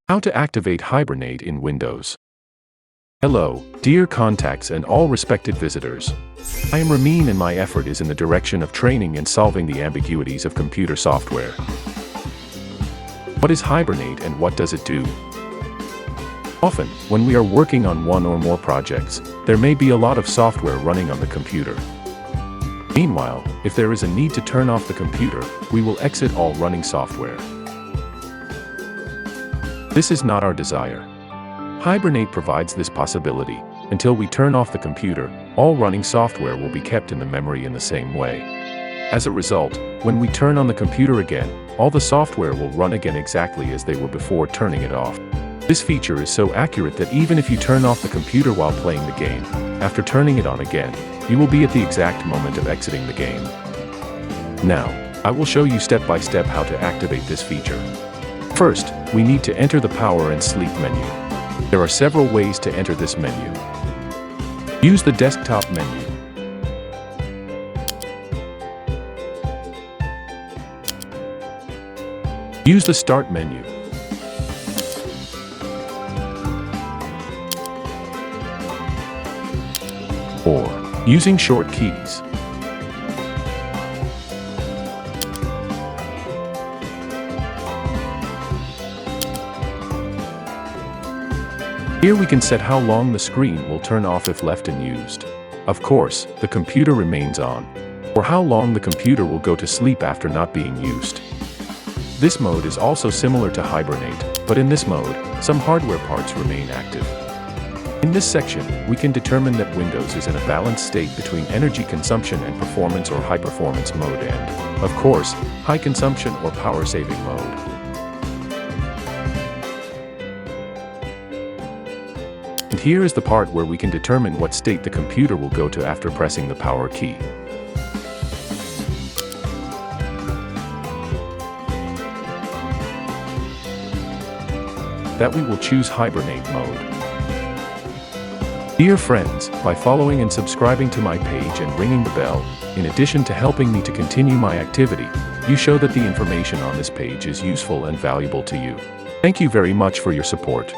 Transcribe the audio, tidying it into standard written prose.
How to activate Hibernate in Windows. Hello, dear contacts and all respected visitors. I am Ramin and my effort is in the direction of training and solving the ambiguities of computer software. What is Hibernate and what does it do? Often, when we are working on one or more projects, there may be a lot of software running on the computer. Meanwhile, if there is a need to turn off the computer, we will exit all running software. This is not our desire. Hibernate provides this possibility. Until we turn off the computer, all running software will be kept in the memory in the same way. As a result, when we turn on the computer again, all the software will run again exactly as they were before turning it off. This feature is so accurate that even if you turn off the computer while playing the game, after turning it on again, you will be at the exact moment of exiting the game. Now, I will show you step by step how to activate this feature. First, we need to enter the Power and Sleep menu. There are several ways to enter this menu. Use the desktop menu. Use the Start menu. Or, using short keys. Here we can set how long the screen will turn off if left unused. Of course, the computer remains on. Or how long the computer will go to sleep after not being used. This mode is also similar to Hibernate, but in this mode, some hardware parts remain active. In this section, we can determine that Windows is in a balanced state between energy consumption and performance or high performance mode and, of course, high consumption or power saving mode. And here is the part where we can determine what state the computer will go to after pressing the power key. That we will choose Hibernate mode. Dear friends, by following and subscribing to my page and ringing the bell, in addition to helping me to continue my activity, you show that the information on this page is useful and valuable to you. Thank you very much for your support.